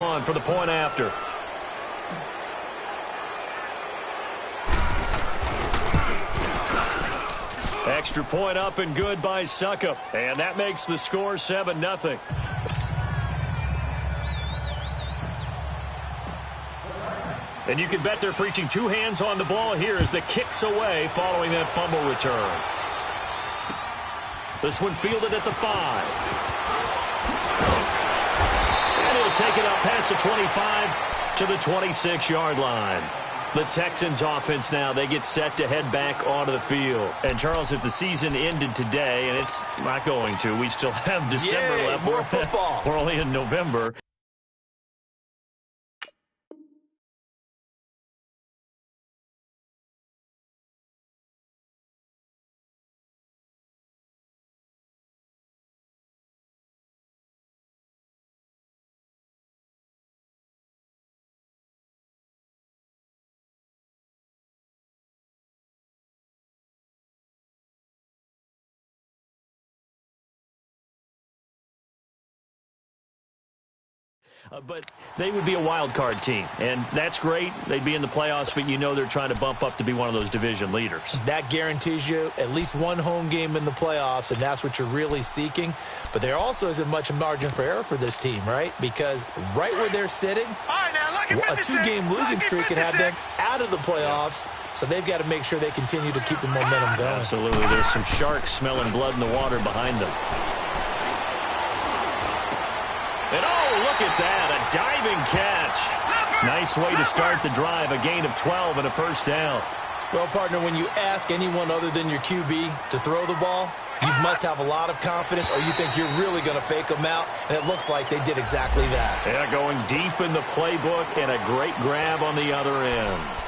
On for the point after. Extra point up and good by Suckup. And that makes the score 7-0. And you can bet they're preaching two hands on the ball here as the kick's away following that fumble return. This one fielded at the 5. Take it up past the 25 to the 26-yard line. The Texans offense now, they get set to head back onto the field. And, Charles, if the season ended today, and it's not going to, we still have December left. More football. We're only in November. But they would be a wild card team, and that's great. They'd be in the playoffs, but you know they're trying to bump up to be one of those division leaders. That guarantees you at least one home game in the playoffs, and that's what you're really seeking. But there also isn't much margin for error for this team, right? Because right where they're sitting, a two-game losing streak can have them out of the playoffs, so they've got to make sure they continue to keep the momentum going. Absolutely. There's some sharks smelling blood in the water behind them. And oh, look at that, a diving catch. Nice way to start the drive, a gain of 12 and a first down. Well, partner, when you ask anyone other than your QB to throw the ball, you must have a lot of confidence or you think you're really going to fake them out, and it looks like they did exactly that. Yeah, going deep in the playbook and a great grab on the other end.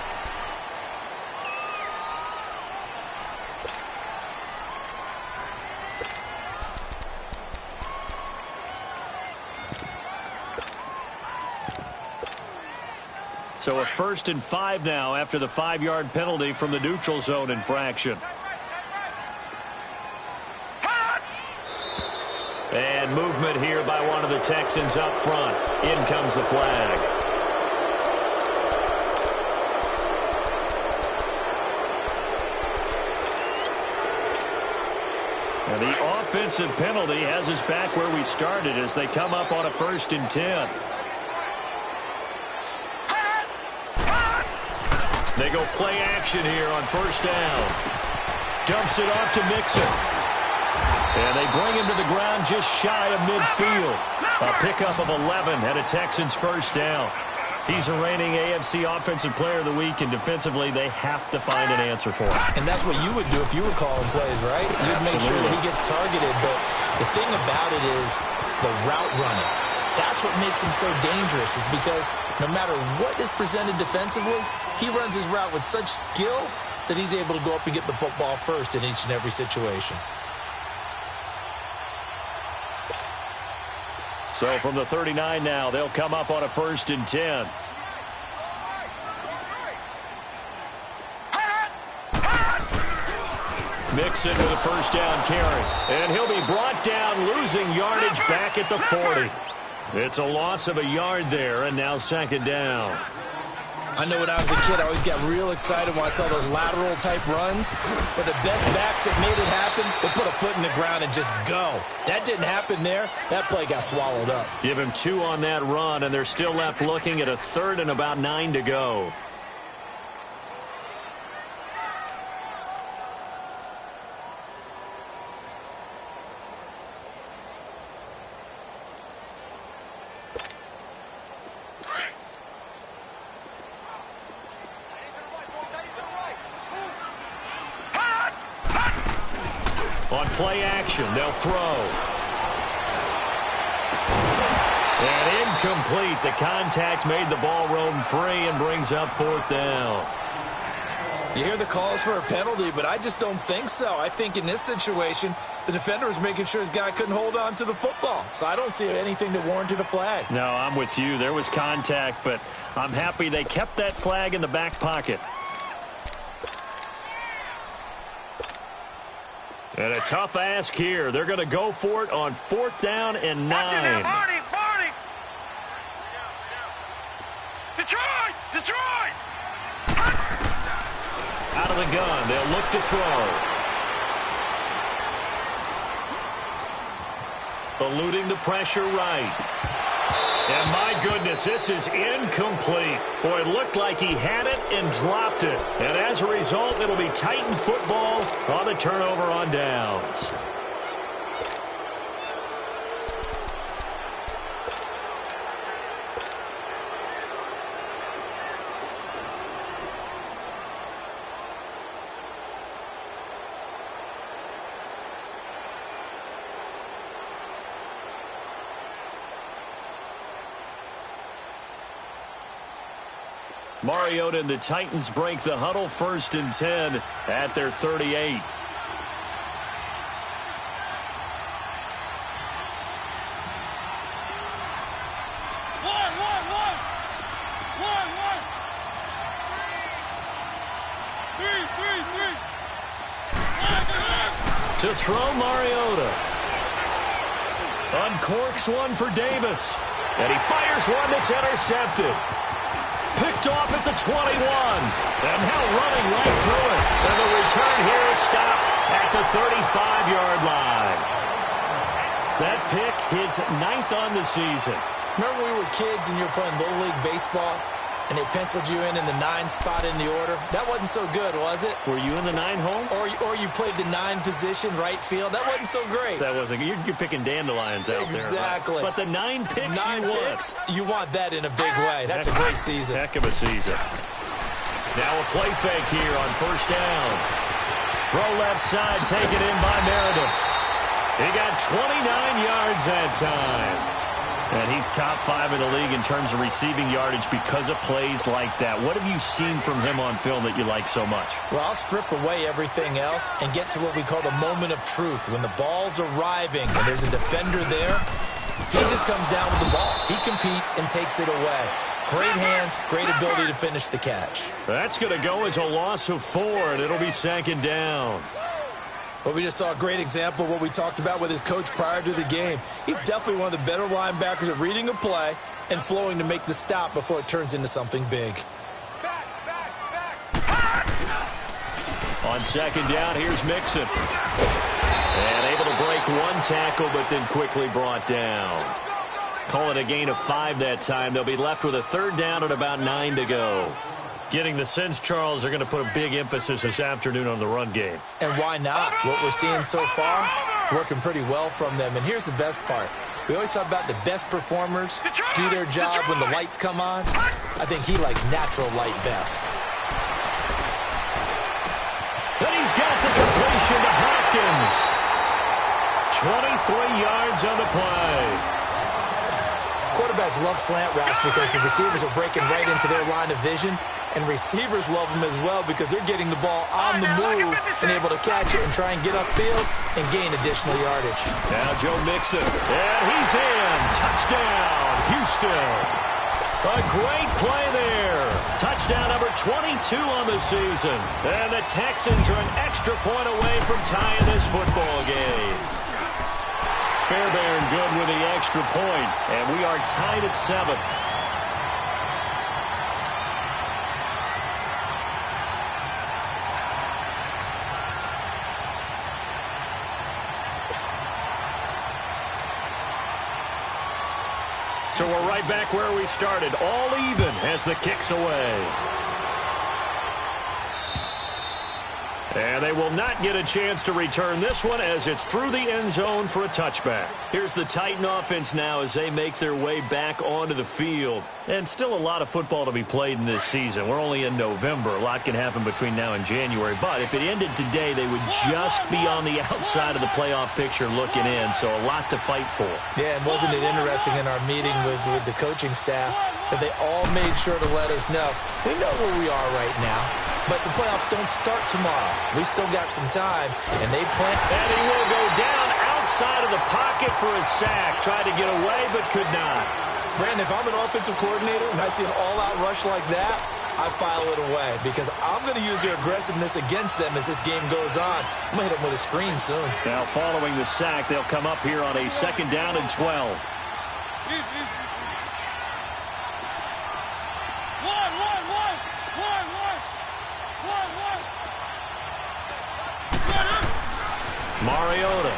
So a 1st and 5 now after the 5-yard penalty from the neutral zone infraction. And movement here by one of the Texans up front. In comes the flag. And the offensive penalty has us back where we started as they come up on a 1st and 10. They go play action here on 1st down. Dumps it off to Mixon. And they bring him to the ground just shy of midfield. A pickup of 11 and a Texans 1st down. He's the reigning AFC Offensive Player of the Week, and defensively they have to find an answer for him. And that's what you would do if you were calling plays, right? You'd make sure that he gets targeted. But the thing about it is the route running. That's what makes him so dangerous, is because no matter what is presented defensively, he runs his route with such skill that he's able to go up and get the football first in each and every situation. So from the 39 now, they'll come up on a 1st and 10. Mixon with a 1st down carry. And he'll be brought down, losing yardage back at the 40. It's a loss of a yard there, and now 2nd down. I know when I was a kid, I always got real excited when I saw those lateral-type runs. But the best backs that made it happen, they put a foot in the ground and just go. That didn't happen there. That play got swallowed up. Give him 2 on that run, and they're still left looking at a 3rd and about 9 to go. On play action, they'll throw. And incomplete. The contact made the ball roam free and brings up 4th down. You hear the calls for a penalty, but I just don't think so. I think in this situation, the defender was making sure his guy couldn't hold on to the football. So I don't see anything that warranted a flag. No, I'm with you. There was contact, but I'm happy they kept that flag in the back pocket. And a tough ask here. They're going to go for it on 4th down and 9. Detroit! Detroit! Out of the gun, they'll look to throw. Eluding the pressure right. And my goodness, this is incomplete. Boy, it looked like he had it and dropped it. And as a result, it'll be Titan football on the turnover on downs. Mariota and the Titans break the huddle, 1st and 10 at their 38. To throw, Mariota. Uncorks one for Davis. And he fires one that's intercepted. Picked off at the 21. And now running right through it. And the return here is stopped at the 35-yard line. That pick, his 9th on the season. Remember when we were kids and you were playing Little League Baseball and they penciled you in the 9 spot in the order? That wasn't so good, was it? Were you in the 9 hole? Or you played the 9 position, right field? That wasn't so great. That wasn't. You're picking dandelions out there. Exactly. But the 9 picks you want that in a big way. That's a great season. Heck of a season. Now a play fake here on 1st down. Throw left side, taken in by Meredith. He got 29 yards that time. And he's top 5 in the league in terms of receiving yardage because of plays like that. What have you seen from him on film that you like so much? Well, I'll strip away everything else and get to what we call the moment of truth. When the ball's arriving and there's a defender there, he just comes down with the ball. He competes and takes it away. Great hands, great ability to finish the catch. That's going to go as a loss of 4, and it'll be 2nd down. Well, we just saw a great example of what we talked about with his coach prior to the game. He's definitely one of the better linebackers at reading a play and flowing to make the stop before it turns into something big. On 2nd down, here's Mixon. And able to break 1 tackle, but then quickly brought down. Call it a gain of 5 that time. They'll be left with a 3rd down and about 9 to go. Getting the sense, Charles, they're going to put a big emphasis this afternoon on the run game. And why not? What we're seeing so far is working pretty well from them. And here's the best part. We always talk about the best performers do their job when the lights come on. I think he likes natural light best. And he's got the completion to Hopkins. 23 yards on the play. Quarterbacks love slant routes because the receivers are breaking right into their line of vision, and receivers love them as well because they're getting the ball on the move and able to catch it and try and get upfield and gain additional yardage. Now Joe Mixon, and he's in. Touchdown, Houston. A great play there. Touchdown number 22 on the season. And the Texans are an extra point away from tying this football game. Fairbairn good with the extra point, and we are tied at 7. So we're right back where we started, all even as the kick's away. And they will not get a chance to return this one as it's through the end zone for a touchback. Here's the Titan offense now as they make their way back onto the field. And still a lot of football to be played in this season. We're only in November. A lot can happen between now and January. But if it ended today, they would just be on the outside of the playoff picture looking in. So a lot to fight for. Yeah, and wasn't it interesting in our meeting with the coaching staff that they all made sure to let us know, we know where we are right now, but the playoffs don't start tomorrow. We still got some time, and they plan. And he will go down outside of the pocket for a sack. Tried to get away, but could not. Brandon, if I'm an offensive coordinator and I see an all-out rush like that, I file it away because I'm going to use their aggressiveness against them as this game goes on. I'm going to hit them with a screen soon. Now, following the sack, they'll come up here on a 2nd down and 12. Mariota.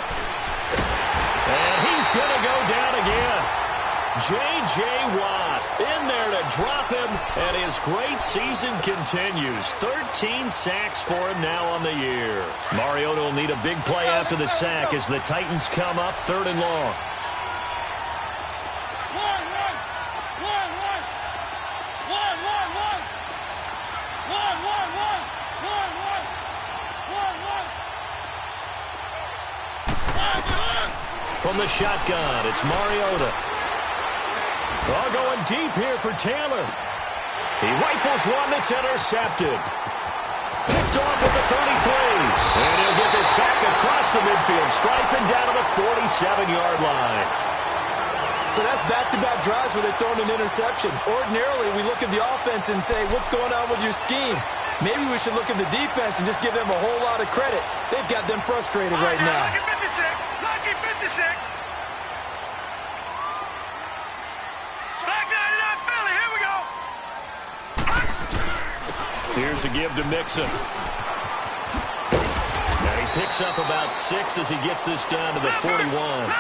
And he's going to go down again. J.J. Watt in there to drop him, and his great season continues. 13 sacks for him now on the year. Mariota will need a big play after the sack as the Titans come up 3rd and long. From the shotgun, it's Mariota. All going deep here for Taylor. He rifles one that's intercepted. Picked off at the 33. And he'll get this back across the midfield stripe and down to the 47-yard line. So that's back-to-back drives where they've thrown an interception. Ordinarily, we look at the offense and say, what's going on with your scheme? Maybe we should look at the defense and just give them a whole lot of credit. They've got them frustrated right now. Lucky 56. Back 99 Philly. Here we go. Here's a give to Mixon. And he picks up about 6 as he gets this down to the 41.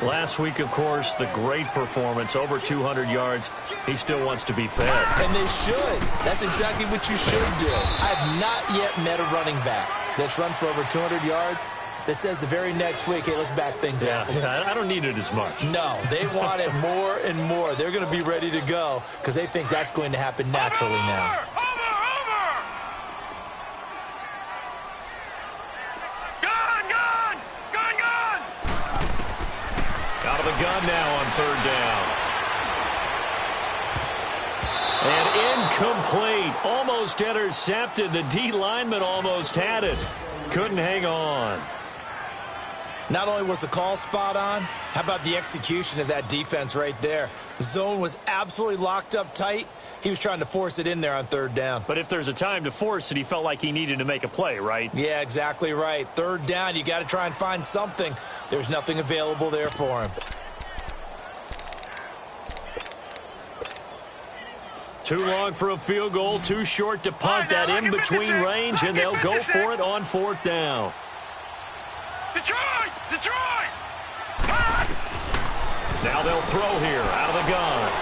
Last week, of course, the great performance, over 200 yards. He still wants to be fed. And they should. That's exactly what you should do. I've not yet met a running back that's run for over 200 yards that says the very next week, hey, let's back things up. Yeah, I don't need it as much. No, they want it more and more. They're going to be ready to go because they think that's going to happen naturally now. Out of the gun now on 3rd down. And incomplete. Almost intercepted. The D lineman almost had it. Couldn't hang on. Not only was the call spot on, how about the execution of that defense right there? The zone was absolutely locked up tight. He was trying to force it in there on 3rd down. But if there's a time to force it, he felt like he needed to make a play, right? Yeah, exactly right. 3rd down, you got to try and find something. There's nothing available there for him. Too long for a field goal, too short to punt. That in-between range, and they'll go for it on 4th down. Detroit! Now they'll throw here out of the gun.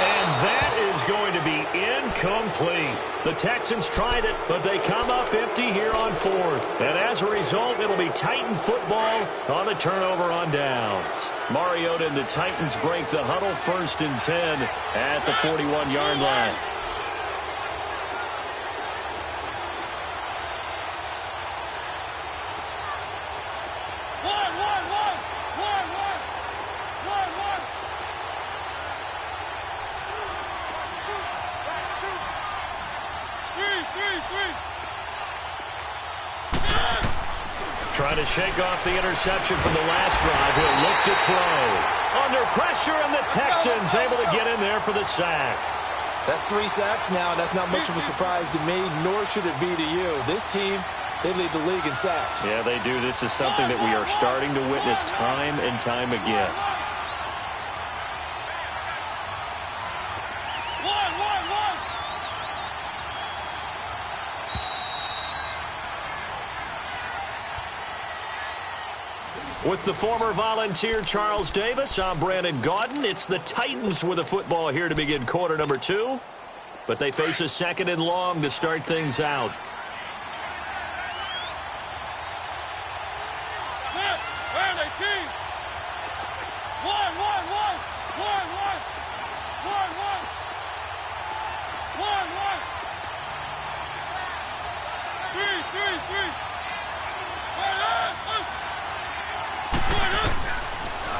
And that is going to be incomplete. The Texans tried it, but they come up empty here on 4th. And as a result, it'll be Titan football on the turnover on downs. Mariota and the Titans break the huddle 1st and 10 at the 41-yard line. Trying to shake off the interception from the last drive. He'll look to throw. Under pressure, and the Texans able to get in there for the sack. That's 3 sacks now, and that's not much of a surprise to me, nor should it be to you. This team, they lead the league in sacks. Yeah, they do. This is something that we are starting to witness time and time again. With the former Volunteer Charles Davis, I'm Brandon Gaudin. It's the Titans with the football here to begin quarter number 2. But they face a 2nd and long to start things out.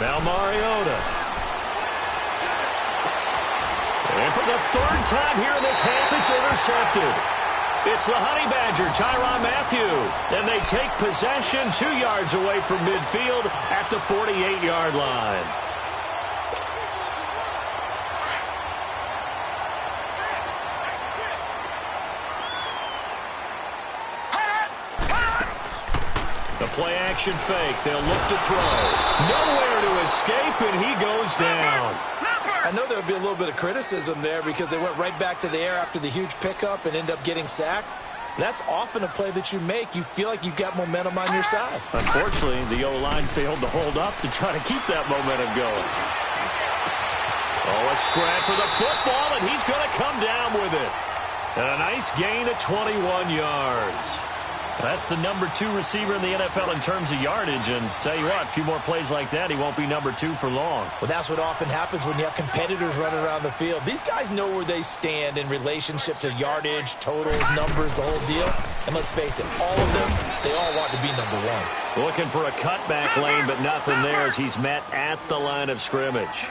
Now Mariota. And for the 3rd time here in this half, it's intercepted. It's the Honey Badger, Tyrann Mathieu. And they take possession 2 yards away from midfield at the 48-yard line. The play-action fake. They'll look to throw. Nowhere to escape, and he goes down. I I know there would be a little bit of criticism there because they went right back to the air after the huge pickup and end up getting sacked. That's often a play that you make. You feel like you've got momentum on your side. Unfortunately, the O-line failed to hold up to try to keep that momentum going. Oh, a scrap for the football, and he's going to come down with it. And a nice gain of 21 yards. That's the number 2 receiver in the NFL in terms of yardage. And tell you what, a few more plays like that, he won't be number 2 for long. Well, that's what often happens when you have competitors running around the field. These guys know where they stand in relationship to yardage, totals, numbers, the whole deal. And let's face it, all of them, they all want to be number 1. Looking for a cutback lane, but nothing there as he's met at the line of scrimmage.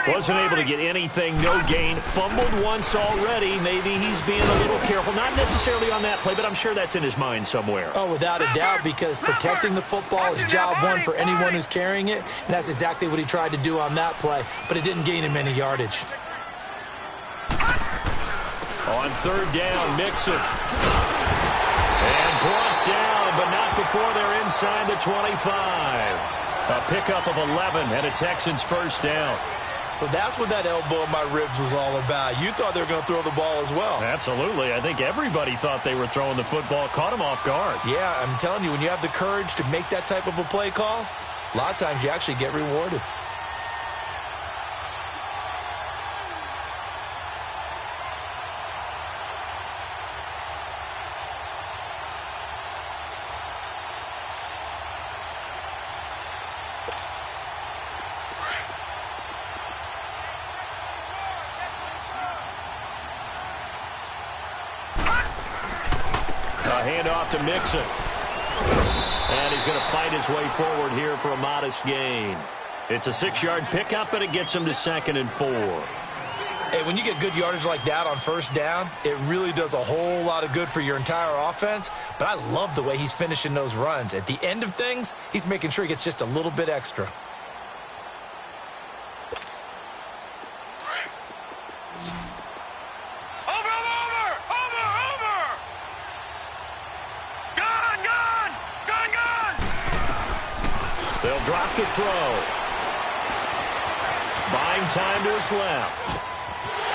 Wasn't able to get anything, no gain. Fumbled once already. Maybe he's being a little careful. Not necessarily on that play, but I'm sure that's in his mind somewhere. Oh, without a doubt, because protecting the football is job 1 for anyone who's carrying it, and that's exactly what he tried to do on that play, but it didn't gain him any yardage. On 3rd down, Mixon. And brought down, but not before they're inside the 25. A pickup of 11 and a Texans first down. So that's what that elbow in my ribs was all about. You thought they were going to throw the ball as well. Absolutely. I think everybody thought they were throwing the football, caught him off guard. Yeah, I'm telling you, when you have the courage to make that type of a play call, a lot of times you actually get rewarded. Handoff to Mixon. And he's going to fight his way forward here for a modest gain. It's a 6-yard pickup, and it gets him to 2nd and 4. Hey, when you get good yardage like that on 1st down, it really does a whole lot of good for your entire offense. But I love the way he's finishing those runs. At the end of things, he's making sure he gets just a little bit extra. They'll drop to throw. Buying time to his left.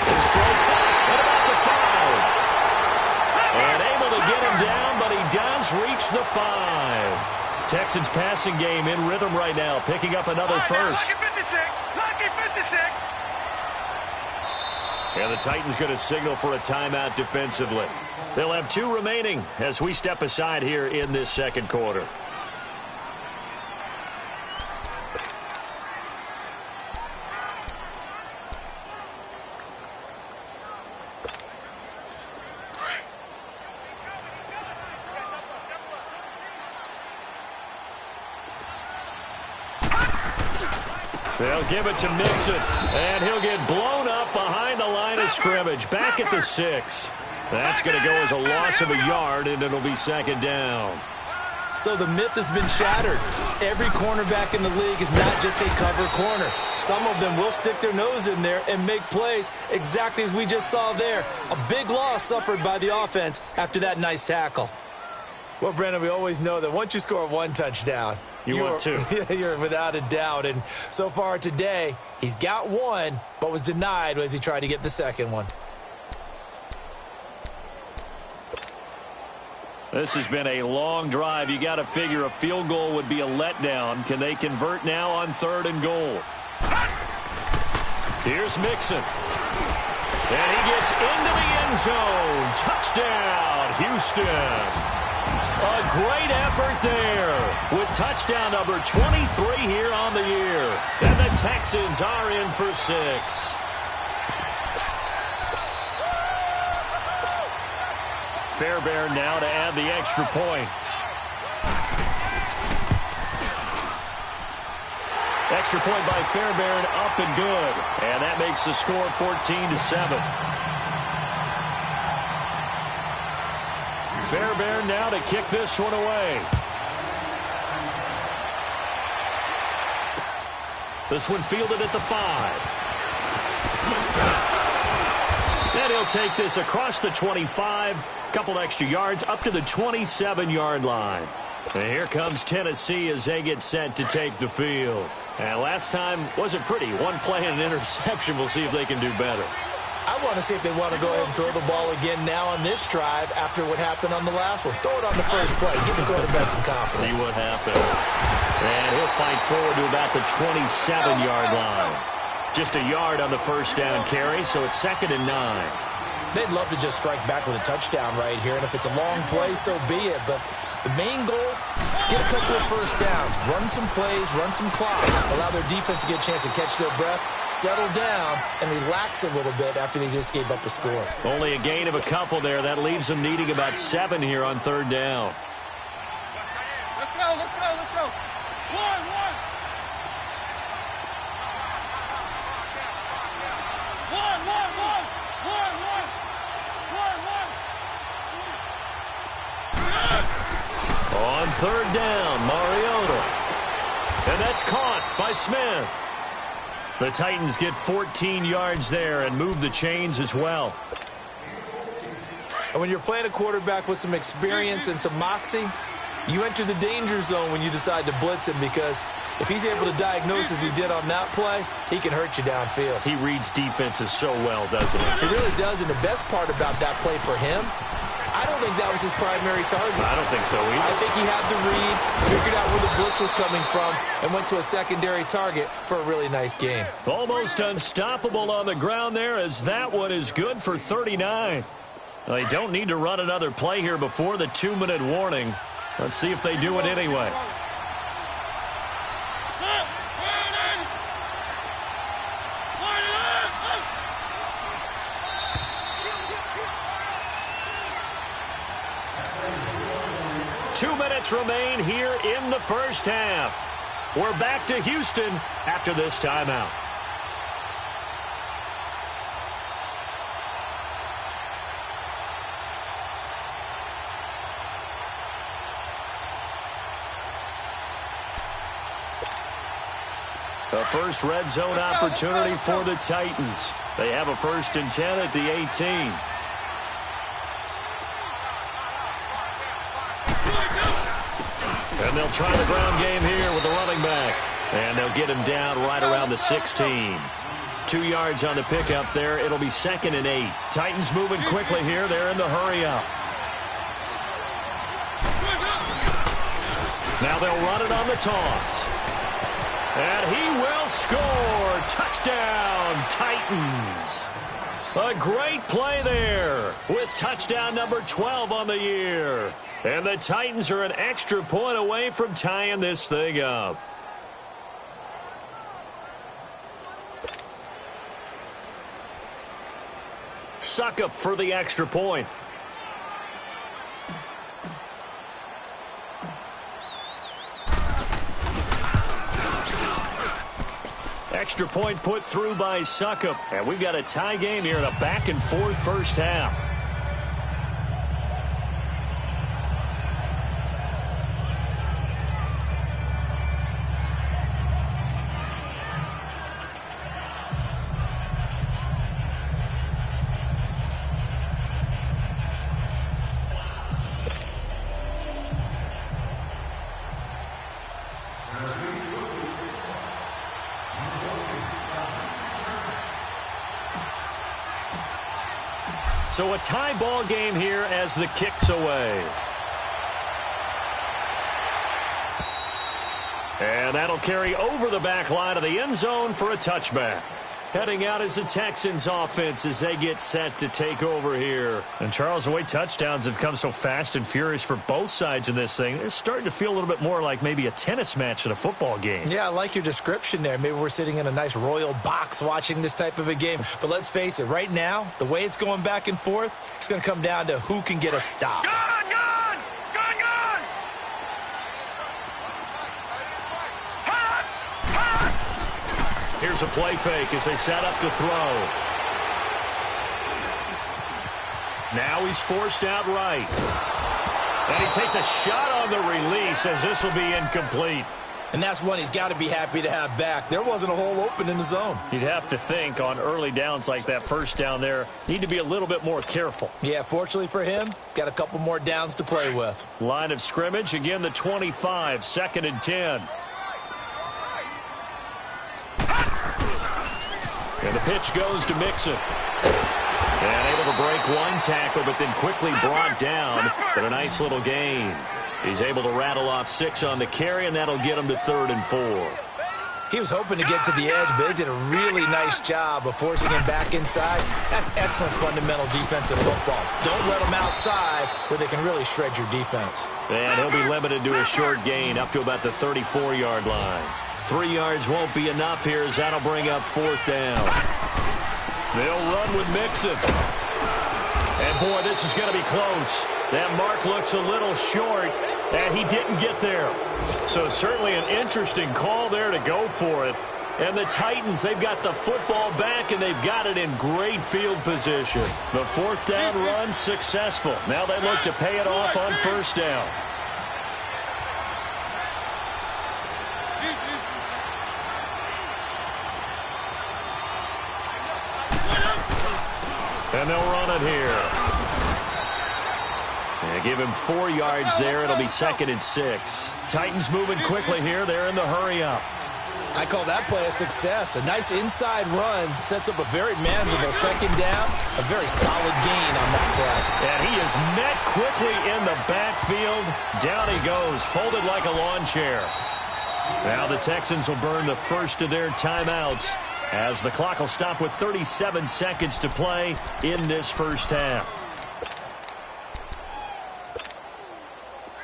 His throw caught at about the 5. And able to get him down, but he does reach the 5. Texans passing game in rhythm right now, picking up another first. Lucky 56. And the Titans going to signal for a timeout defensively. They'll have 2 remaining as we step aside here in this 2nd quarter. They'll give it to Mixon, and he'll get blown up behind the line of scrimmage, back at the 6. That's going to go as a loss of a yard, and it'll be 2nd down. So the myth has been shattered. Every cornerback in the league is not just a cover corner. Some of them will stick their nose in there and make plays exactly as we just saw there. A big loss suffered by the offense after that nice tackle. Well, Brandon, we always know that once you score 1 touchdown, you want 2. You're without a doubt. And so far today, he's got 1, but was denied as he tried to get the 2nd one. This has been a long drive. You got to figure a field goal would be a letdown. Can they convert now on 3rd and goal? Here's Mixon. And he gets into the end zone. Touchdown, Houston. A great effort there with touchdown number 23 here on the year. And the Texans are in for 6. Fairbairn now to add the extra point. Extra point by Fairbairn, up and good. And that makes the score 14-7. Fairbairn now to kick this one away. This one fielded at the 5. And he'll take this across the 25. Couple extra yards up to the 27-yard line. And here comes Tennessee as they get set to take the field. And last time wasn't pretty. One play and an interception. We'll see if they can do better. I want to see if they want to go ahead and throw the ball again now on this drive after what happened on the last one. Throw it on the first play. Give the quarterback some confidence. See what happens. And he'll fight forward to about the 27-yard line. Just a yard on the first down carry, so it's 2nd and 9. They'd love to just strike back with a touchdown right here, and if it's a long play, so be it. But the main goal, get a couple of first downs, run some plays, run some clock, allow their defense to get a chance to catch their breath, settle down, and relax a little bit after they just gave up a score. Only a gain of a couple there. That leaves them needing about 7 here on 3rd down. Let's go, let's go, let's go. One. On 3rd down, Mariota. And that's caught by Smith. The Titans get 14 yards there and move the chains as well. And when you're playing a quarterback with some experience and some moxie, you enter the danger zone when you decide to blitz him, because if he's able to diagnose as he did on that play, he can hurt you downfield. He reads defenses so well, doesn't he? He really does, and the best part about that play for him, I don't think that was his primary target. I don't think so either. I think he had the read, figured out where the blitz was coming from, and went to a secondary target for a really nice game. Almost unstoppable on the ground there, as that one is good for 39. They don't need to run another play here before the 2-minute warning. Let's see if they do it anyway. Two minutes remain here in the first half. We're back to Houston after this timeout. A first red zone opportunity for the Titans. They have a 1st and 10 at the 18. And they'll try the ground game here with the running back. And they'll get him down right around the 16. 2 yards on the pickup there. It'll be 2nd and 8. Titans moving quickly here. They're in the hurry up. Now they'll run it on the toss. And he will score. Touchdown, Titans. A great play there with touchdown number 12 on the year. And the Titans are an extra point away from tying this thing up. Suckup for the extra point. Extra point put through by Suckup. And we've got a tie game here in a back-and-forth first half. So a tie ball game here as the kick's away. And that'll carry over the back line of the end zone for a touchback. Heading out is the Texans offense as they get set to take over here. And Charles, the way touchdowns have come so fast and furious for both sides in this thing, it's starting to feel a little bit more like maybe a tennis match than a football game. Yeah, I like your description there. Maybe we're sitting in a nice royal box watching this type of a game. But let's face it, right now, the way it's going back and forth, it's going to come down to who can get a stop. Here's a play fake as they set up to throw. Now he's forced out right. And he takes a shot on the release as this will be incomplete. And that's one he's got to be happy to have back. There wasn't a hole open in the zone. You'd have to think on early downs like that first down there, need to be a little bit more careful. Yeah, fortunately for him, got a couple more downs to play with. Line of scrimmage, again the 25, 2nd and 10. And the pitch goes to Mixon. And able to break one tackle, but then quickly brought down. But a nice little gain. He's able to rattle off 6 on the carry, and that'll get him to 3rd and 4. He was hoping to get to the edge, but they did a really nice job of forcing him back inside. That's excellent fundamental defensive football. Don't let them outside where they can really shred your defense. And he'll be limited to a short gain up to about the 34-yard line. 3 yards won't be enough here as that'll bring up 4th down. They'll run with Mixon. And, boy, this is going to be close. That mark looks a little short, and he didn't get there. So certainly an interesting call there to go for it. And the Titans, they've got the football back, and they've got it in great field position. The 4th down run successful. Now they look to pay it off on 1st down. And they'll run it here. And give him 4 yards there. It'll be 2nd and 6. Titans moving quickly here. They're in the hurry-up. I call that play a success. A nice inside run sets up a very manageable 2nd down. A very solid gain on that play. And he is met quickly in the backfield. Down he goes, folded like a lawn chair. Now the Texans will burn the first of their timeouts as the clock will stop with 37 seconds to play in this first half.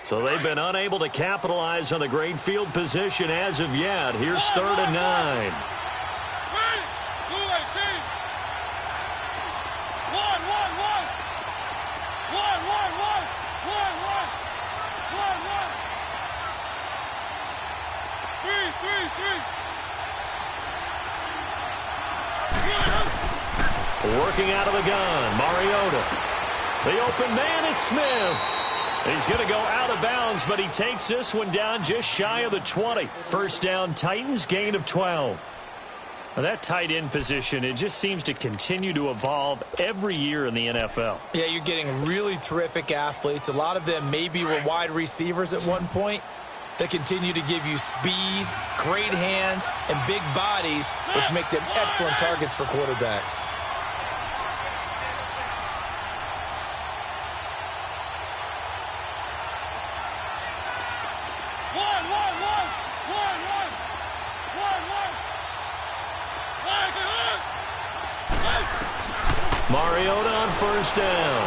So they've been unable to capitalize on the great field position as of yet. Here's 3rd and 9. Working out of the gun, Mariota. The open man is Smith. He's going to go out of bounds, but he takes this one down just shy of the 20. 1st down, Titans, gain of 12. Now that tight end position, it just seems to continue to evolve every year in the NFL. Yeah, you're getting really terrific athletes. A lot of them maybe were wide receivers at one point. They continue to give you speed, great hands, and big bodies, which make them excellent targets for quarterbacks. Mariota on 1st down.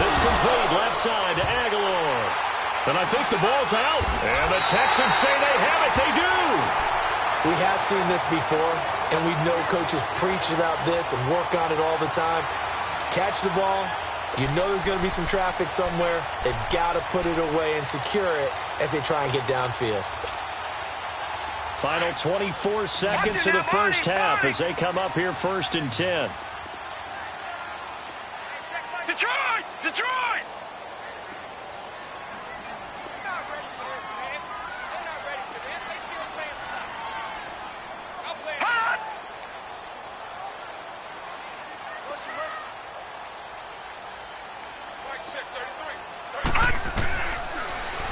This complete left side to Aguilar. And I think the ball's out. And the Texans say they have it. They do. We have seen this before, and we know coaches preach about this and work on it all the time. Catch the ball. You know there's going to be some traffic somewhere. They've got to put it away and secure it as they try and get downfield. Final 24 seconds of the first half as they come up here 1st and 10. Detroit! Detroit!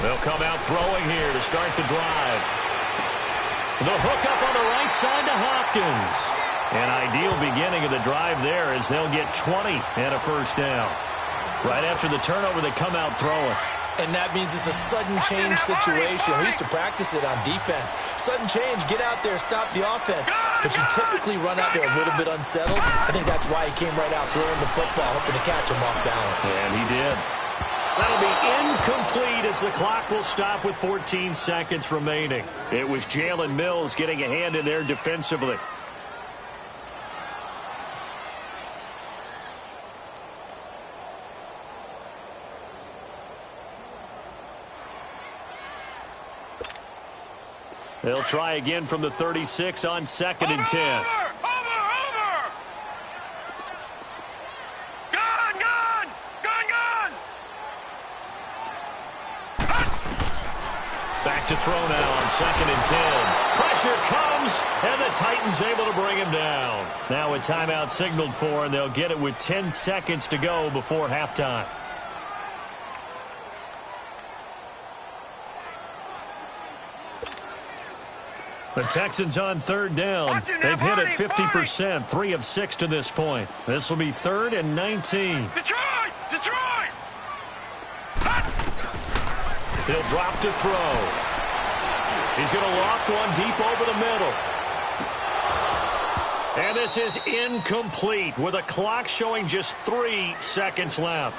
They'll come out throwing here to start the drive. The hook up on the right side to Hopkins. An ideal beginning of the drive there as they'll get 20 and a 1st down. Right after the turnover, they come out throwing. And that means it's a sudden change situation. We used to practice it on defense. Sudden change, get out there, stop the offense. But you typically run out there a little bit unsettled. I think that's why he came right out throwing the football, hoping to catch him off balance. And he did. That'll be incomplete as the clock will stop with 14 seconds remaining. It was Jalen Mills getting a hand in there defensively. They'll try again from the 36 on 2nd and 10. Back to throw now on 2nd and 10. Pressure comes, and the Titans able to bring him down. Now a timeout signaled for, and they'll get it with 10 seconds to go before halftime. The Texans on third down. They've hit it 50%, 3 of 6 to this point. This will be 3rd and 19. Detroit! Detroit! He'll drop to throw. He's going to loft one deep over the middle. And this is incomplete with a clock showing just 3 seconds left.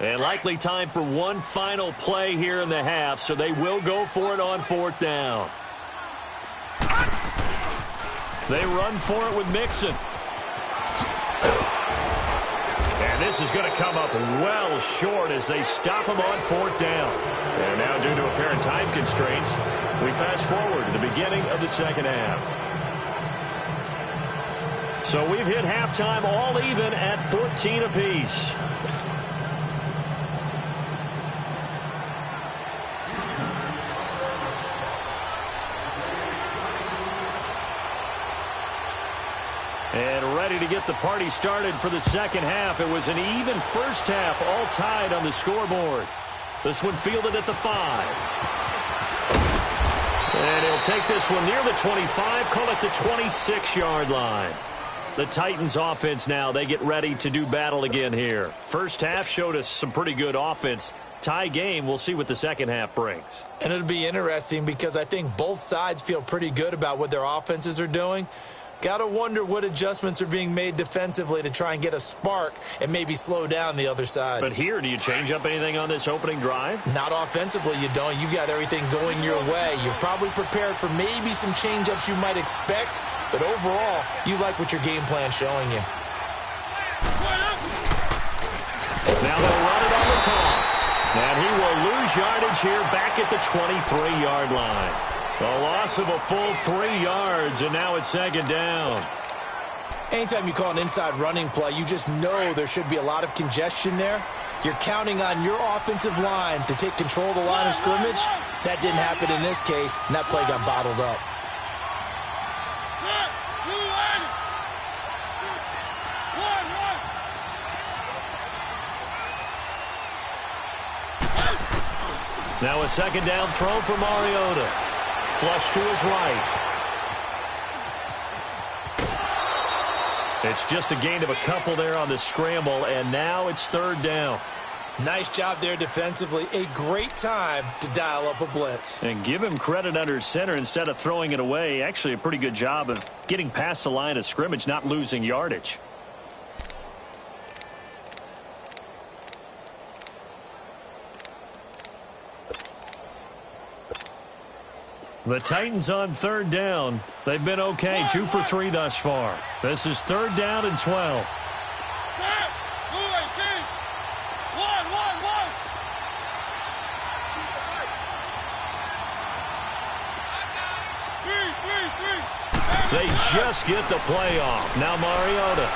And likely time for one final play here in the half, so they will go for it on 4th down. They run for it with Mixon. And this is going to come up well short as they stop him on 4th down. And now, due to apparent time constraints, we fast forward to the beginning of the second half. So we've hit halftime all even at 14 apiece. And ready to get the party started for the second half. It was an even first half, all tied on the scoreboard. This one fielded at the 5. And he'll take this one near the 25, call it the 26-yard line. The Titans offense now, they get ready to do battle again here. First half showed us some pretty good offense. Tie game, we'll see what the second half brings. And it'll be interesting because I think both sides feel pretty good about what their offenses are doing. Got to wonder what adjustments are being made defensively to try and get a spark and maybe slow down the other side. But here, do you change up anything on this opening drive? Not offensively, you don't. You got everything going your way. You've probably prepared for maybe some change-ups you might expect, but overall, you like what your game plan's showing you. Now they'll run it on the toss. And he will lose yardage here back at the 23-yard line. A loss of a full 3 yards, and now it's second down. Anytime you call an inside running play, you just know there should be a lot of congestion there. You're counting on your offensive line to take control of the line of scrimmage. That didn't happen in this case, and that play got bottled up. Now a second down throw for Mariota. Flush to his right. It's just a gain of a couple there on the scramble, and now it's third down. Nice job there defensively. A great time to dial up a blitz. And give him credit under center instead of throwing it away. Actually a pretty good job of getting past the line of scrimmage, not losing yardage. The Titans on third down. They've been okay, 2 for 3 thus far. This is third down and 12. They just get the play off. Now Mariota.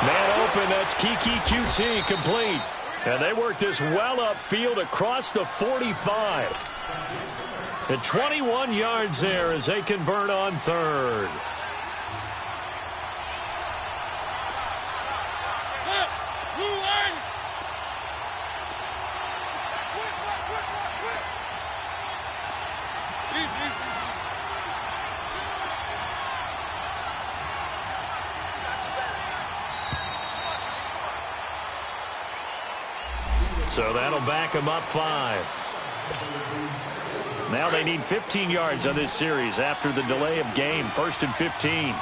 Man open, that's Kiki QT complete. And they work this well upfield across the 45. And 21 yards there as they convert on third. So that'll back them up 5. Now they need 15 yards on this series after the delay of game. 1st and 15.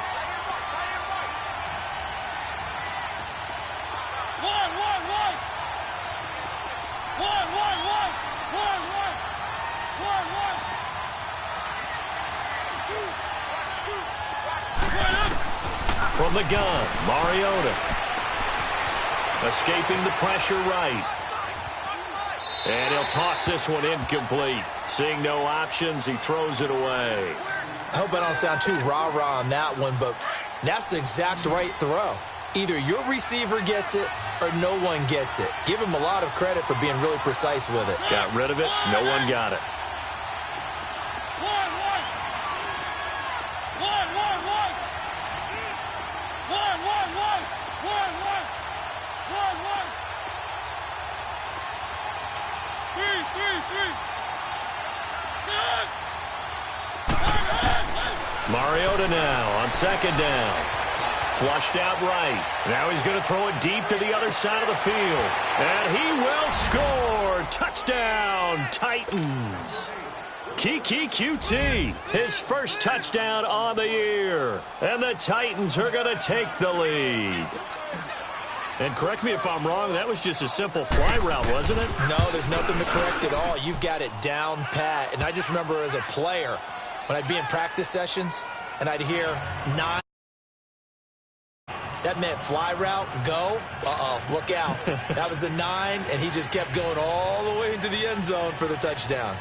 From the gun, Mariota. Escaping the pressure right. And he'll toss this one incomplete. Seeing no options, he throws it away. I hope I don't sound too rah-rah on that one, but that's the exact right throw. Either your receiver gets it or no one gets it. Give him a lot of credit for being really precise with it. Got rid of it. No one got it. Mariota now on second down. Flushed out right. Now he's going to throw it deep to the other side of the field. And he will score. Touchdown, Titans. Kiki QT, his first touchdown on the year. And the Titans are going to take the lead. And correct me if I'm wrong, that was just a simple fly route, wasn't it? No, there's nothing to correct at all. You've got it down pat. And I just remember as a player, when I'd be in practice sessions and I'd hear 9. That meant fly route, go. Look out. That was the 9, and he just kept going all the way into the end zone for the touchdown.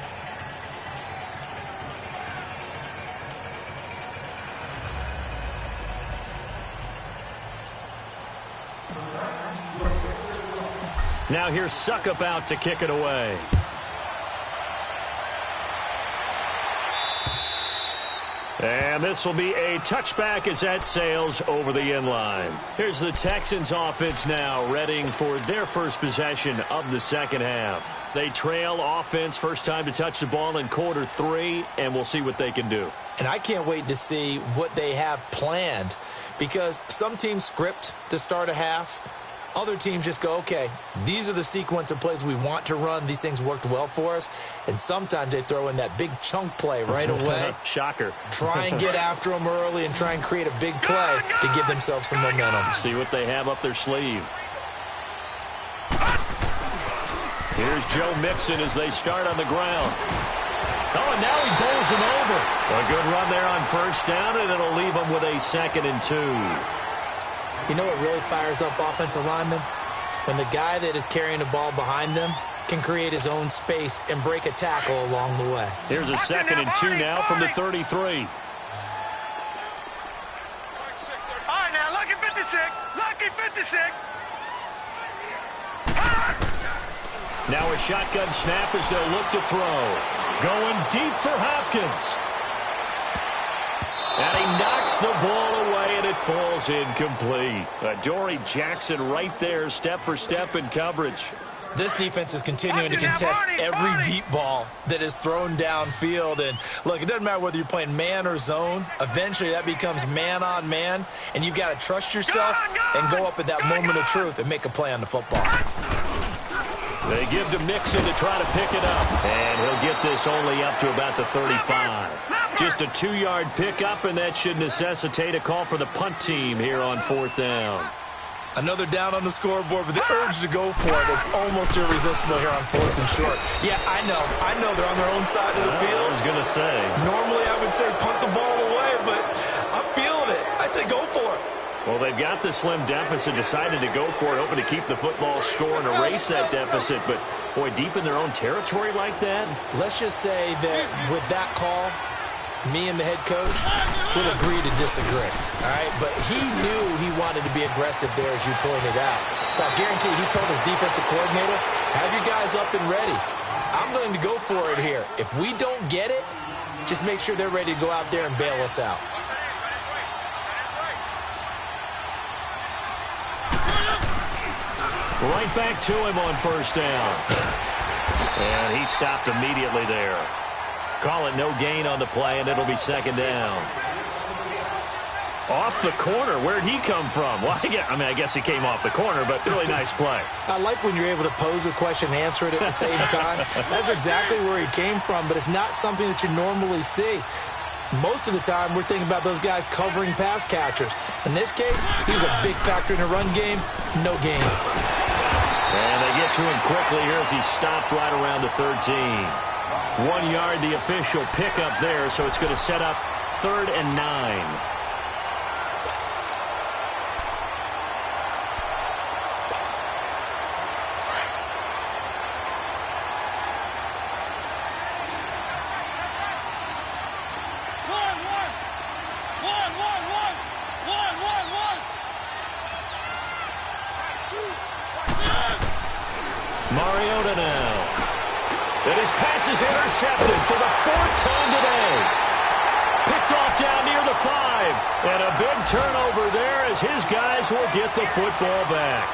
Now here's Suckup out to kick it away. And this will be a touchback as that sails over the end line. Here's the Texans offense now, readying for their first possession of the second half. They trail offense, first time to touch the ball in quarter 3, and we'll see what they can do. And I can't wait to see what they have planned, because some teams script to start a half. Other teams just go, okay, these are the sequence of plays we want to run. These things worked well for us. And sometimes they throw in that big chunk play right away. Shocker. Try and get after them early and try and create a big play to give themselves some momentum. See what they have up their sleeve. Here's Joe Mixon as they start on the ground. Oh, and now he bowls him over. A good run there on first down, and it'll leave him with a 2nd and 2. You know what really fires up offensive linemen? When the guy that is carrying the ball behind them can create his own space and break a tackle along the way. Here's a 2nd and 2 now from the 33. All right, now, lucky 56. Lucky 56. Now a shotgun snap as they'll look to throw. Going deep for Hopkins. And he knocks the ball away, and it falls incomplete. Dory Jackson right there, step for step in coverage. This defense is continuing to contest every deep ball that is thrown downfield. And, look, it doesn't matter whether you're playing man or zone. Eventually, that becomes man-on-man, and you've got to trust yourself and go up at that moment of truth and make a play on the football. They give to Mixon to try to pick it up. And he'll get this only up to about the 35. Just a 2-yard pickup, and that should necessitate a call for the punt team here on 4th down. Another down on the scoreboard, but the urge to go for it is almost irresistible here on 4th and short. Yeah, I know they're on their own side of the field. I was going to say. Normally I would say punt the ball away, but I'm feeling it. I say go for it. Well, they've got the slim deficit, decided to go for it, hoping to keep the football score and erase that deficit. But, boy, deep in their own territory like that? Let's just say that with that call, me and the head coach will agree to disagree, all right? But he knew he wanted to be aggressive there, as you pointed out. So I guarantee he told his defensive coordinator, have your guys up and ready. I'm going to go for it here. If we don't get it, just make sure they're ready to go out there and bail us out. Right back to him on first down. And he stopped immediately there. Call it no gain on the play, and it'll be 2nd down. Off the corner. Where'd he come from? Well, I guess he came off the corner, but really nice play. I like when you're able to pose a question and answer it at the same time. That's exactly where he came from, but it's not something that you normally see. Most of the time, we're thinking about those guys covering pass catchers. In this case, he was a big factor in the run game. No gain. And they get to him quickly here as he stopped right around the 13. 1 yard, the official pickup there, so it's going to set up 3rd and 9. Mariota now. And his pass is intercepted for the 4th time today. Picked off down near the 5. And a big turnover there as his guys will get the football back.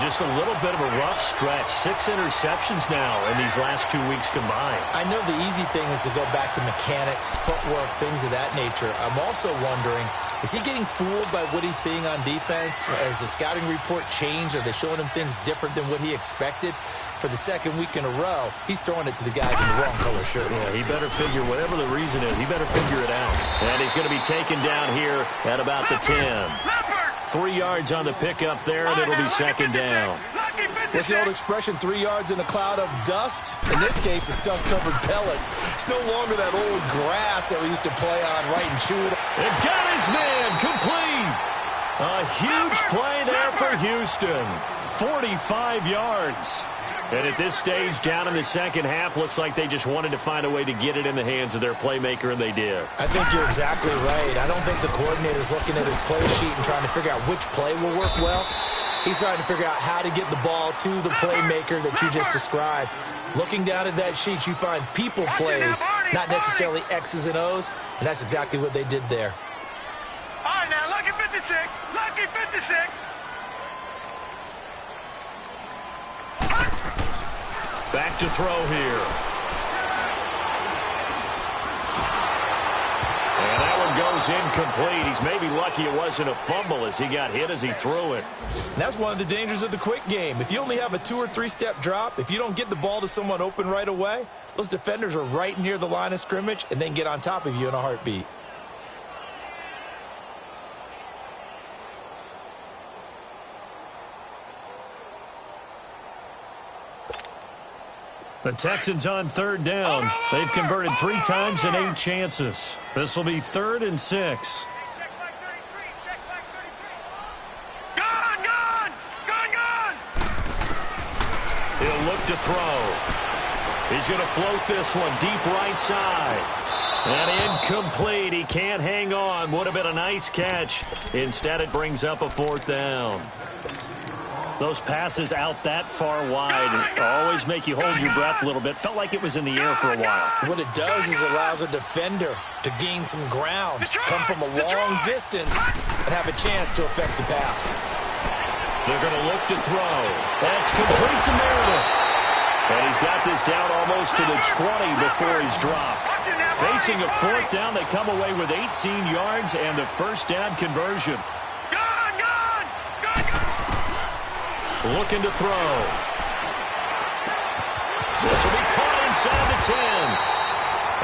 Just a little bit of a rough stretch. 6 interceptions now in these last 2 weeks combined. I know the easy thing is to go back to mechanics, footwork, things of that nature. I'm also wondering, is he getting fooled by what he's seeing on defense? Has the scouting report changed? Are they showing him things different than what he expected? For the second week in a row, he's throwing it to the guys in the wrong color shirt. Yeah, he better figure, whatever the reason is, he better figure it out. And he's going to be taken down here at about the 10. 3 yards on the pickup there, and it'll be second down. What's the old expression, 3 yards in a cloud of dust? In this case, it's dust-covered pellets. It's no longer that old grass that we used to play on right and chew it. They've got his man complete. A huge play there for Houston. 45 yards. And at this stage, down in the second half, looks like they just wanted to find a way to get it in the hands of their playmaker, and they did. I think you're exactly right. I don't think the coordinator's looking at his play sheet and trying to figure out which play will work well. He's trying to figure out how to get the ball to the playmaker that you just described. Looking down at that sheet, you find people plays, not necessarily X's and O's, and that's exactly what they did there. All right, now, lucky 56. Lucky 56. Back to throw here. And that one goes incomplete. He's maybe lucky it wasn't a fumble as he got hit as he threw it. And that's one of the dangers of the quick game. If you only have a 2- or 3-step drop, if you don't get the ball to someone open right away, those defenders are right near the line of scrimmage and then get on top of you in a heartbeat. The Texans on third down. They've converted 3 times in 8 chances. This will be 3rd and 6. Check flag 33. Check flag 33. Gone, gone. Gone, gone. He'll look to throw. He's going to float this one deep right side. And incomplete. He can't hang on. Would have been a nice catch. Instead, it brings up a 4th down. Those passes out that far wide always make you hold your breath a little bit. Felt like it was in the air for a while. What it does is it allows a defender to gain some ground, come from a long distance, and have a chance to affect the pass. They're going to look to throw. That's complete to Meredith. And he's got this down almost to the 20 before he's dropped. Facing a 4th down, they come away with 18 yards and the first down conversion. Looking to throw. This will be caught inside the 10.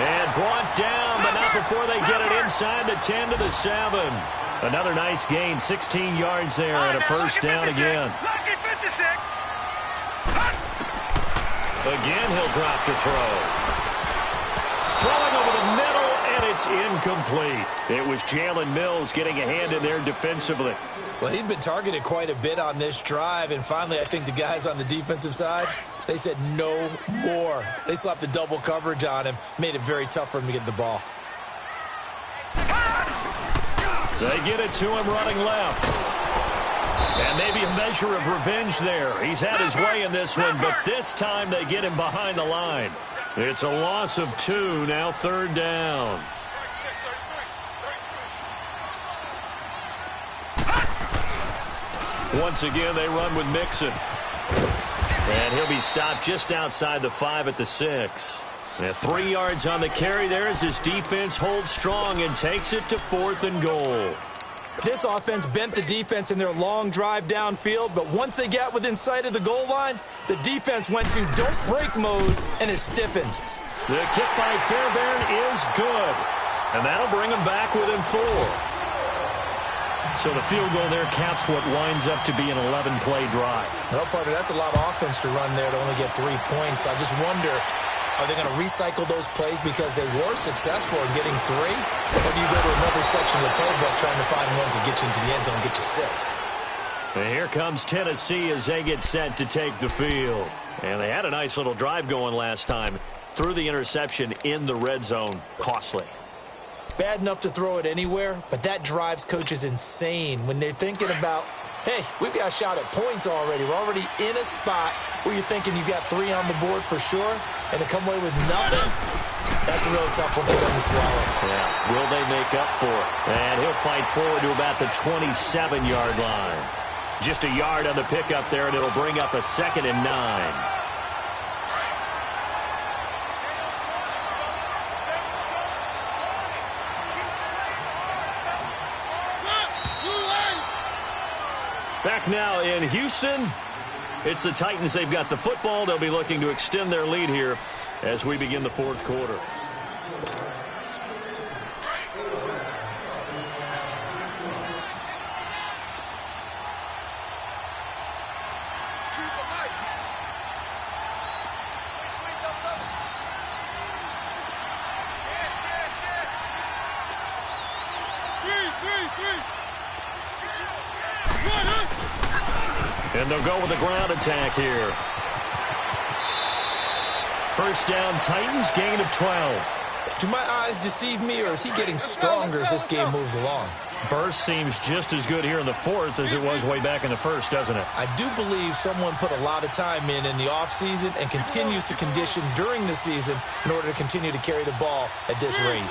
And brought down, but not before they get it inside the 10 to the 7. Another nice gain, 16 yards there, and a first down again. Again, he'll drop to throw. Throwing over the middle, and it's incomplete. It was Jalen Mills getting a hand in there defensively. Well, he'd been targeted quite a bit on this drive, and finally I think the guys on the defensive side, they said no more. They slapped the double coverage on him, made it very tough for him to get the ball. They get it to him running left. And maybe a measure of revenge there. He's had his way in this one, but this time they get him behind the line. It's a loss of 2, now 3rd down. Once again, they run with Mixon. And he'll be stopped just outside the 5 at the 6. And 3 yards on the carry there as his defense holds strong and takes it to 4th and goal. This offense bent the defense in their long drive downfield, but once they got within sight of the goal line, the defense went to don't break mode and is stiffened. The kick by Fairbairn is good. And that'll bring them back within 4. So the field goal there caps what winds up to be an 11-play drive. Well, partner, that's a lot of offense to run there to only get 3 points. So I just wonder, are they going to recycle those plays because they were successful in getting 3? Or do you go to another section of the playbook trying to find ones that get you into the end zone and get you 6? And here comes Tennessee as they get set to take the field. And they had a nice little drive going last time. Threw the interception in the red zone. Costly. Bad enough to throw it anywhere, but that drives coaches insane when they're thinking about, hey, we've got a shot at points already. We're already in a spot where you're thinking you got 3 on the board for sure, and to come away with nothing, that's a really tough one for them to swallow. Yeah, will they make up for it? And he'll fight forward to about the 27-yard line. Just a yard on the pickup there, and it'll bring up a 2nd and 9. Back now in Houston. It's the Titans. They've got the football. They'll be looking to extend their lead here as we begin the 4th quarter. And they'll go with the ground attack here. First down, Titans, gain of 12. Do my eyes deceive me, or is he getting stronger as this game moves along? Burst seems just as good here in the 4th as it was way back in the 1st, doesn't it? I do believe someone put a lot of time in the offseason and continues to condition during the season in order to continue to carry the ball at this rate.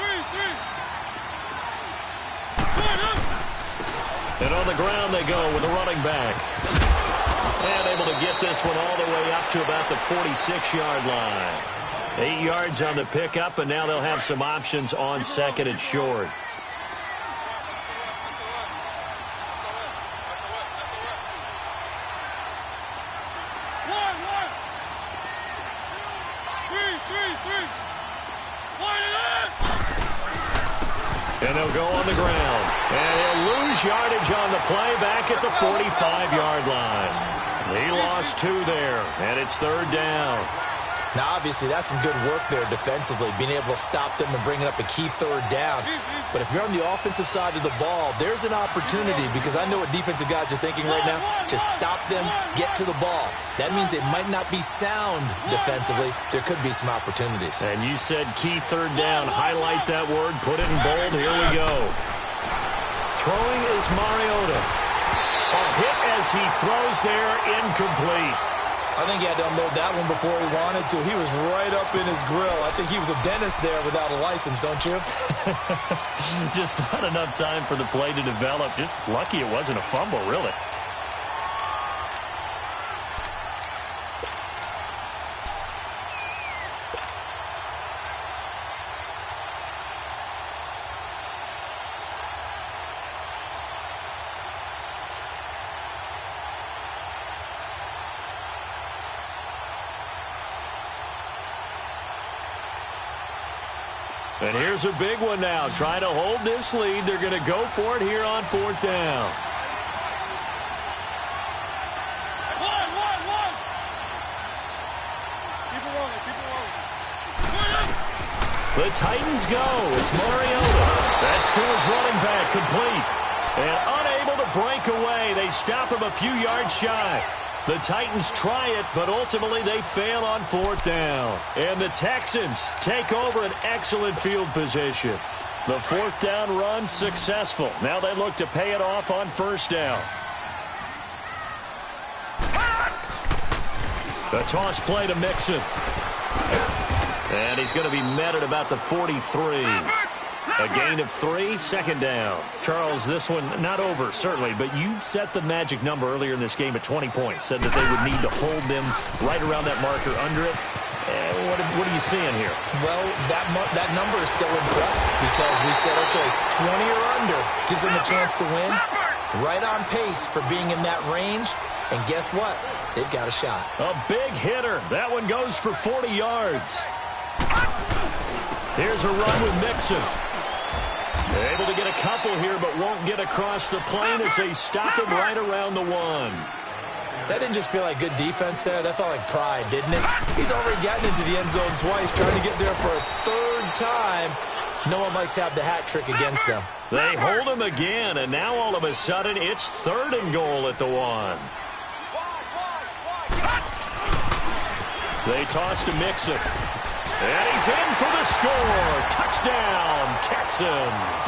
And on the ground they go with a running back. And able to get this one all the way up to about the 46-yard line. 8 yards on the pickup, and now they'll have some options on 2nd and short. And they'll go on the ground. And he'll lose yardage on the play back at the 45-yard line. He lost 2 there, and it's 3rd down. Now, obviously, that's some good work there defensively, being able to stop them and bringing up a key 3rd down. But if you're on the offensive side of the ball, there's an opportunity, because I know what defensive guys are thinking right now. Just stop them, get to the ball. That means they might not be sound defensively. There could be some opportunities. And you said key 3rd down. Highlight that word. Put it in bold. Here we go. Throwing is Mariota. A hit as he throws there, incomplete. I think he had to unload that one before he wanted to. He was right up in his grill. I think he was a dentist there without a license, don't you? Just not enough time for the play to develop. Just lucky it wasn't a fumble, really. And here's a big one now. Trying to hold this lead. They're going to go for it here on 4th down. The Titans go. It's Mariota. That's to his running back, complete. And unable to break away. They stop him a few yards shy. The Titans try it, but ultimately they fail on 4th down. And the Texans take over an excellent field position. The 4th down run successful. Now they look to pay it off on 1st down. The toss play to Mixon. And he's going to be met at about the 43. A gain of 3, 2nd down. Charles, this one not over, certainly, but you set the magic number earlier in this game at 20 points. Said that they would need to hold them right around that marker under it. What are you seeing here? Well, that number is still in play because we said, okay, 20 or under gives them a chance to win. Right on pace for being in that range. And guess what? They've got a shot. A big hitter. That one goes for 40 yards. Here's a run with Mixon. Able to get a couple here, but won't get across the plane as they stop him right around the 1. That didn't just feel like good defense there. That felt like pride, didn't it? He's already gotten into the end zone twice, trying to get there for a 3rd time. No one likes to have the hat trick against them. They hold him again, and now all of a sudden it's 3rd and goal at the 1. They toss to Mixon. And he's in for the score. Touchdown, Texans.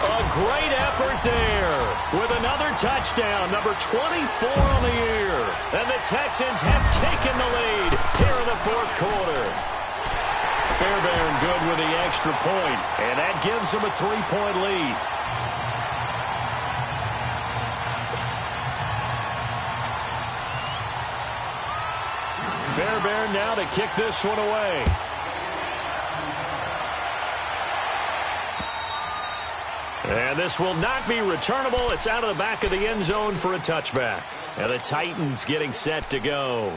A great effort there with another touchdown, number 24 on the year. And the Texans have taken the lead here in the 4th quarter. Fairbairn good with the extra point, and that gives them a 3-point lead. Bear now to kick this one away. And this will not be returnable. It's out of the back of the end zone for a touchback. And the Titans getting set to go.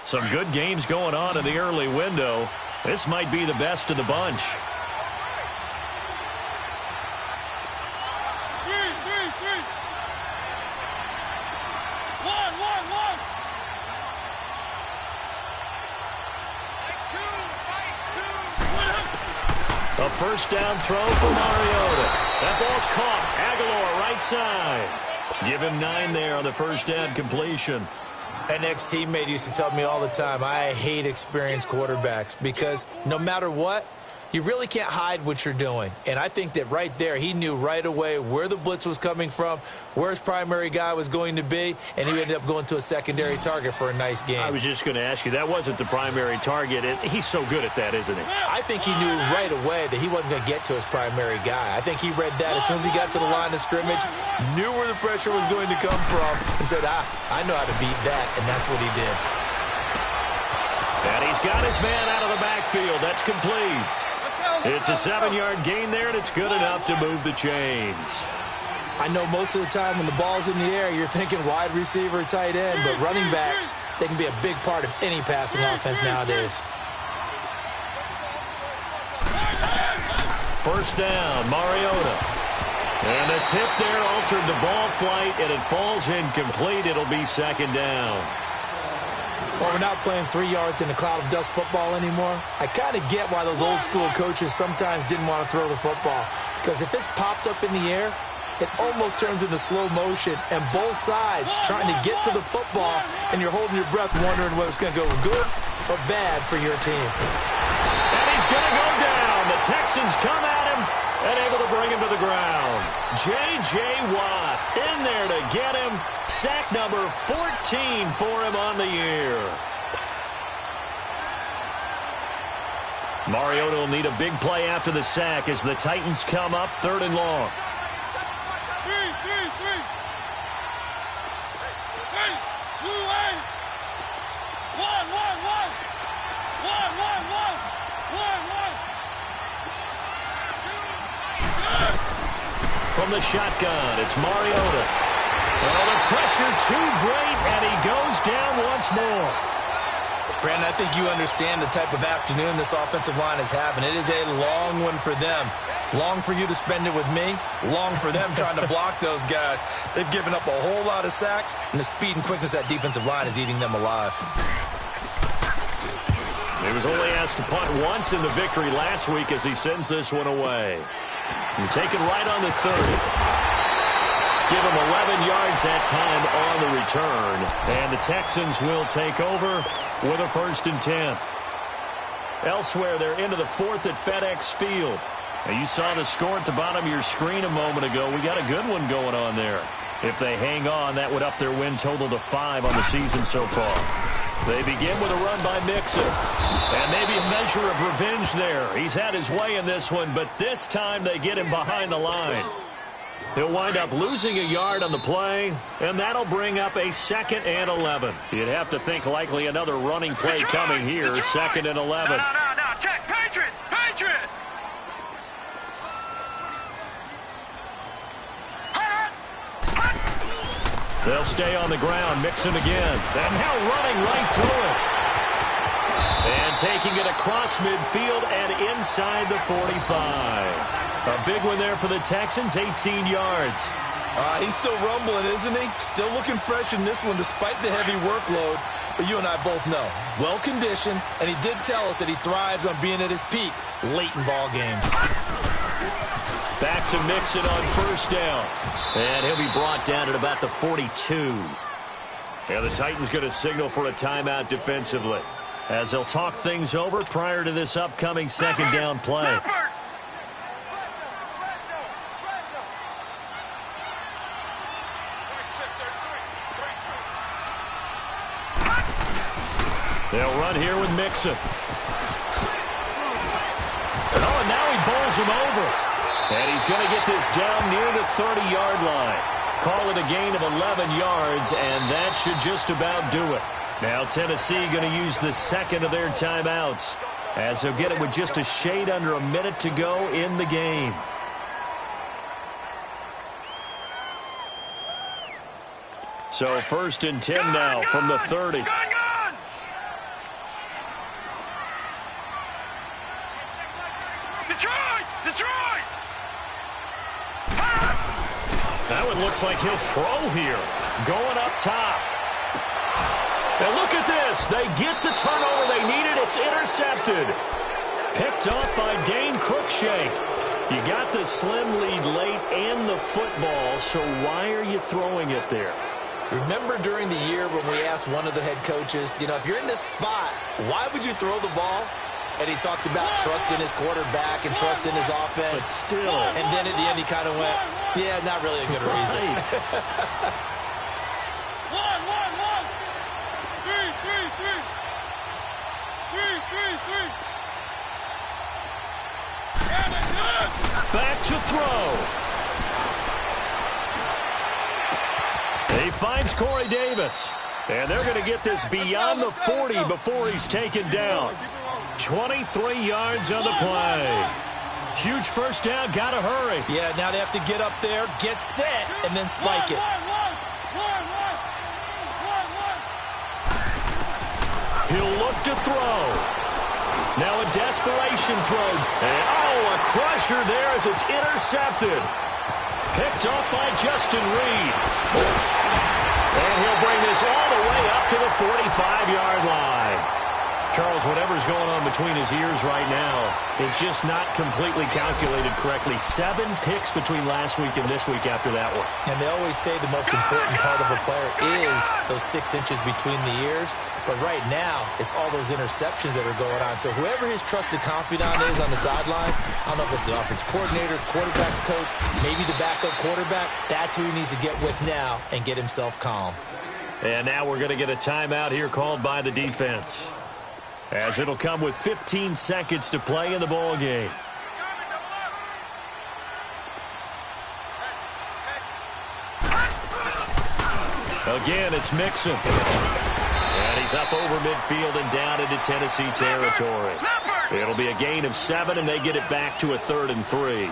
Some good games going on in the early window. This might be the best of the bunch. A first down throw for Mariota. That ball's caught. Aguilar right side. Give him 9 there on the first down completion. An ex-teammate used to tell me all the time, I hate experienced quarterbacks because no matter what, you really can't hide what you're doing. And I think that right there, he knew right away where the blitz was coming from, where his primary guy was going to be, and he ended up going to a secondary target for a nice game. I was just going to ask you, that wasn't the primary target. He's so good at that, isn't he? I think he knew right away that he wasn't going to get to his primary guy. I think he read that as soon as he got to the line of scrimmage, knew where the pressure was going to come from, and said, I know how to beat that, and that's what he did. And he's got his man out of the backfield. That's complete. It's a 7-yard gain there, and it's good enough to move the chains. I know most of the time when the ball's in the air, you're thinking wide receiver, tight end, but running backs, they can be a big part of any passing offense nowadays. First down, Mariota. And the tip there altered the ball flight, and it falls incomplete. It'll be second down. Well, we're not playing 3 yards in a cloud of dust football anymore. I kind of get why those old school coaches sometimes didn't want to throw the football. Because if it's popped up in the air, it almost turns into slow motion. And both sides trying to get to the football, and you're holding your breath wondering whether it's going to go good or bad for your team. And he's going to go down. The Texans come at him and able to bring him to the ground. J.J. Watt in there to get him. Sack number 14 for him on the year. Mariota will need a big play after the sack as the Titans come up 3rd and long. From the shotgun, it's Mariota. Well, the pressure too great, and he goes down once more. Brandon, I think you understand the type of afternoon this offensive line is having. It is a long one for them. Long for you to spend it with me. Long for them trying to block those guys. They've given up a whole lot of sacks, and the speed and quickness of that defensive line is eating them alive. He was only asked to punt once in the victory last week as he sends this one away. You take it right on the 30. Give him 11 yards that time on the return. And the Texans will take over with a 1st and 10. Elsewhere, they're into the 4th at FedEx Field. Now, you saw the score at the bottom of your screen a moment ago. We got a good one going on there. If they hang on, that would up their win total to 5 on the season so far. They begin with a run by Mixon. And maybe a measure of revenge there. He's had his way in this one, but this time they get him behind the line. He'll wind up losing a yard on the play, and that'll bring up a 2nd and 11. You'd have to think likely another running play coming here, 2nd and 11. No, check, Patriot! They'll stay on the ground, Mixon again. And now running right through it. And taking it across midfield and inside the 45. A big one there for the Texans, 18 yards. He's still rumbling, isn't he? Still looking fresh in this one despite the heavy workload. But you and I both know, well-conditioned, and he did tell us that he thrives on being at his peak late in ball games. Back to Mixon on 1st down. And he'll be brought down at about the 42. And the Titans going to signal for a timeout defensively as they'll talk things over prior to this upcoming 2nd down play. They'll run here with Mixon. Oh, and now he bowls him over. And he's going to get this down near the 30-yard line. Call it a gain of 11 yards, and that should just about do it. Now Tennessee going to use the second of their timeouts, as they'll get it with just a shade under a minute to go in the game. So 1st and 10 now from the 30. Detroit! That one looks like he'll throw here. Going up top. And look at this. They get the turnover they needed. It's intercepted. Picked off by Dane Cruikshank. You got the slim lead late and the football, so why are you throwing it there? Remember during the year when we asked one of the head coaches, if you're in this spot, why would you throw the ball? And he talked about trusting his quarterback and trusting his offense. But still. And then at the end he kind of went, yeah, not really a good reason. One. 3. Back to throw. He finds Corey Davis. And they're going to get this beyond the 40 before he's taken down. 23 yards on the play. Huge first down. Got to hurry. Yeah, now they have to get up there, get set, and then spike it. He'll look to throw. Now a desperation throw. And, a crusher there as it's intercepted. Picked up by Justin Reed. And he'll bring this all the way up to the 45-yard line. Charles, whatever's going on between his ears right now, it's just not completely calculated correctly. 7 picks between last week and this week after that one. And they always say the most important part of a player is those 6 inches between the ears. But right now, it's all those interceptions that are going on. So whoever his trusted confidant is on the sidelines, I don't know if it's the offensive coordinator, quarterback's coach, maybe the backup quarterback, that's who he needs to get with now and get himself calm. And now we're going to get a timeout here called by the defense, as it'll come with 15 seconds to play in the ball game. Again, it's Mixon. And he's up over midfield and down into Tennessee territory. It'll be a gain of 7, and they get it back to a 3rd and 3.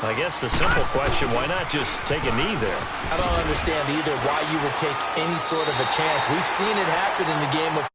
I guess the simple question, why not just take a knee there? I don't understand either why you would take any sort of a chance. We've seen it happen in the game of